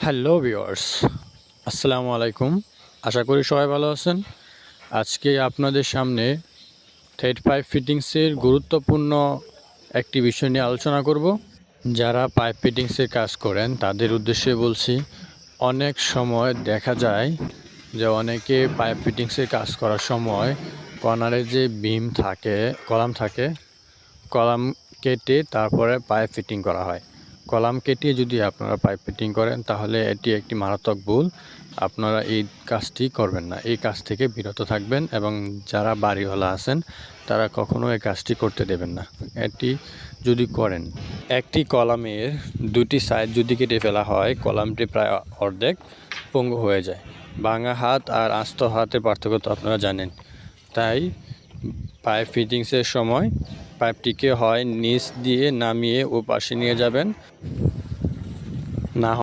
Hello viewers, আসসালামু আলাইকুম। আশা করি সবাই ভালো আছেন। আজকে আপনাদের সামনে থ্রেড পাইপ ফিটিংসের গুরুত্বপূর্ণ একটি বিষয় নিয়ে আলোচনা করব। যারা পাইপ ফিটিংসের কাজ করেন তাদের উদ্দেশ্যে বলছি, অনেক সময় দেখা যায় যে অনেকে পাইপ ফিটিংসের কাজ করার সময় কর্নারে যে বিম থাকে, কলাম কেটে তারপরে পাইপ ফিটিং করা হয়। কলাম কেটে যদি আপনারা পাইপ ফিটিং করেন তাহলে এটি একটি মারাত্মক ভুল। আপনারা এই কাজটি করবেন না, এই কাজ থেকে বিরত থাকবেন এবং যারা বাড়িওয়ালা আছেন তারা কখনো এই কাজটি করতে দেবেন না। এটি যদি করেন, একটি কলামের দুটি সাইড যদি কেটে ফেলা হয়, কলামটি প্রায় অর্ধেক পঙ্গু হয়ে যায়। ভাঙা হাত আর আস্ত হাতের পার্থক্য তো আপনারা জানেন। তাই পাইপ ফিটিংসের সময় পাইপটিকে হয় নিচ দিয়ে নামিয়ে ও পাশে নিয়ে যাবেন, না